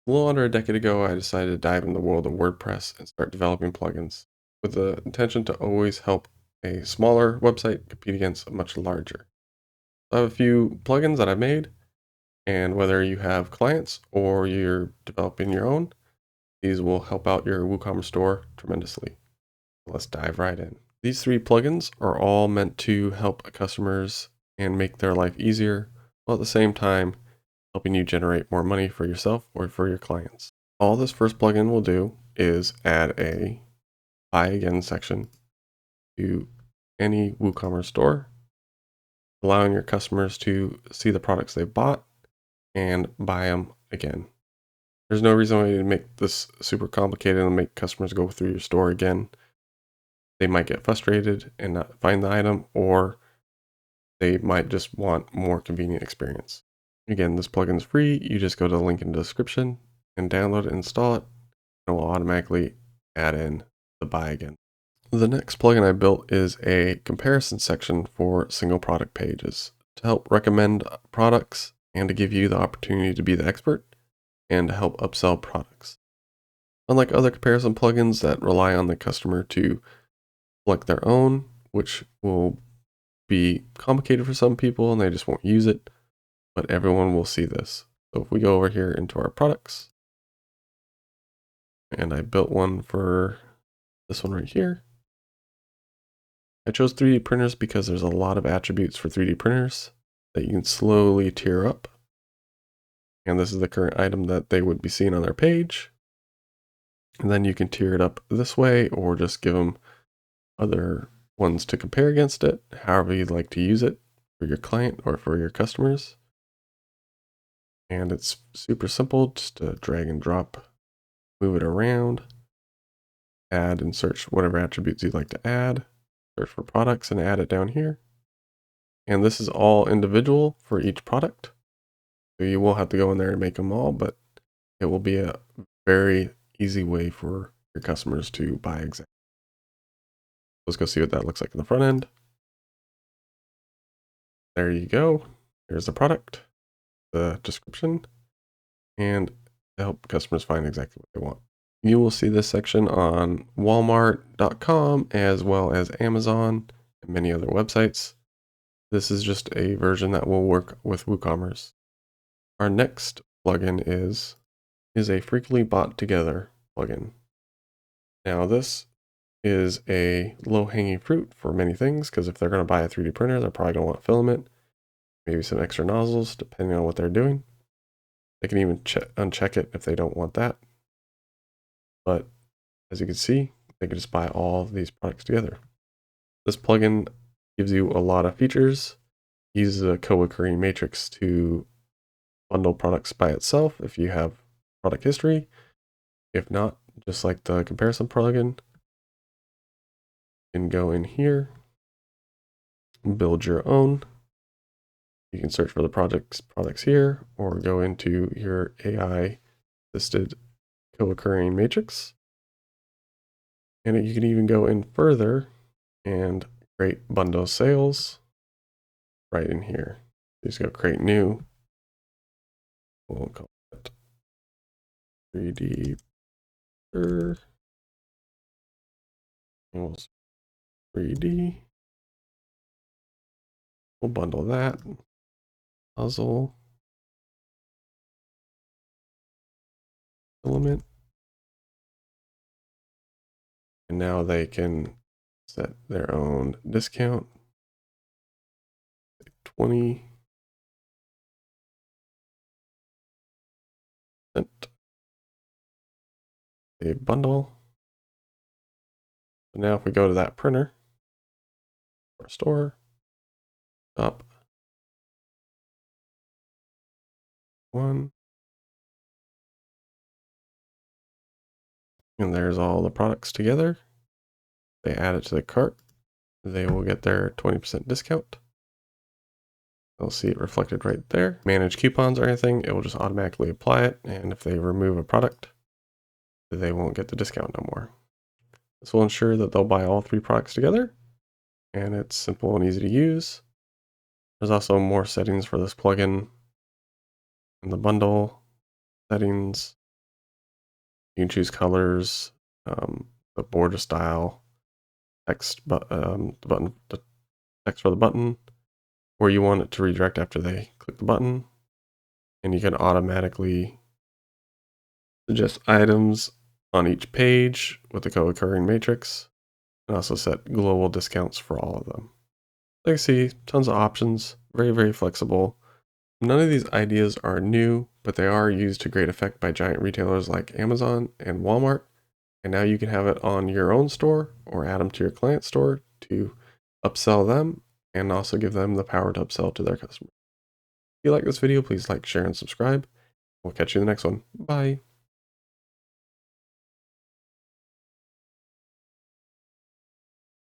A little under a decade ago, I decided to dive into the world of WordPress and start developing plugins with the intention to always help a smaller website compete against a much larger. I have a few plugins that I've made, and whether you have clients or you're developing your own, these will help out your WooCommerce store tremendously. Let's dive right in. These three plugins are all meant to help customers and make their life easier, while at the same time helping you generate more money for yourself or for your clients. All this first plugin will do is add a buy again section to any WooCommerce store, allowing your customers to see the products they bought and buy them again. There's no reason why you make this super complicated and make customers go through your store again. They might get frustrated and not find the item, or they might just want more convenient experience. Again, this plugin is free. You just go to the link in the description and download it and install it. And it will automatically add in the buy again. The next plugin I built is a comparison section for single product pages to help recommend products and to give you the opportunity to be the expert and to help upsell products. Unlike other comparison plugins that rely on the customer to select their own, which will be complicated for some people and they just won't use it, but everyone will see this. So if we go over here into our products, and I built one for this one right here. I chose 3D printers because there's a lot of attributes for 3D printers that you can slowly tier up. And this is the current item that they would be seeing on their page. And then you can tier it up this way or just give them other ones to compare against it, however you'd like to use it for your client or for your customers. And it's super simple, just to drag and drop, move it around, add and search whatever attributes you'd like to add, search for products and add it down here. And this is all individual for each product. So you will have to go in there and make them all, but it will be a very easy way for your customers to buy exactly. Let's go see what that looks like in the front end. There you go. Here's the product, the description, and to help customers find exactly what they want. You will see this section on Walmart.com as well as Amazon and many other websites. This is just a version that will work with WooCommerce. Our next plugin is a frequently bought together plugin. Now this is a low-hanging fruit for many things, because if they're going to buy a 3D printer, they're probably going to want filament, maybe some extra nozzles, depending on what they're doing. They can even uncheck it if they don't want that. But as you can see, they can just buy all of these products together. This plugin gives you a lot of features. It uses a co-occurring matrix to bundle products by itself if you have product history. If not, just like the comparison plugin, you can go in here and build your own. You can search for the products here, or go into your AI assisted co-occurring matrix. And you can even go in further and create bundle sales right in here. Just go create new. We'll call it 3D printer. And we'll 3D. We'll bundle that. Puzzle. Filament. And now they can set their own discount. 20%. A bundle. So now if we go to that printer, our store, up, one, and there's all the products together. They add it to the cart, they will get their 20% discount. They'll see it reflected right there. Manage coupons or anything, it will just automatically apply it. And if they remove a product, they won't get the discount no more. This will ensure that they'll buy all 3 products together, and it's simple and easy to use. There's also more settings for this plugin in the bundle settings. You can choose colors, the border style, the text for the button, where you want it to redirect after they click the button. And you can automatically suggest items on each page with the co-occurring matrix, and also set global discounts for all of them. Like you see, tons of options, very, very flexible. None of these ideas are new, but they are used to great effect by giant retailers like Amazon and Walmart. And now you can have it on your own store or add them to your client store to upsell them and also give them the power to upsell to their customers. If you like this video, please like, share, and subscribe. We'll catch you in the next one. Bye.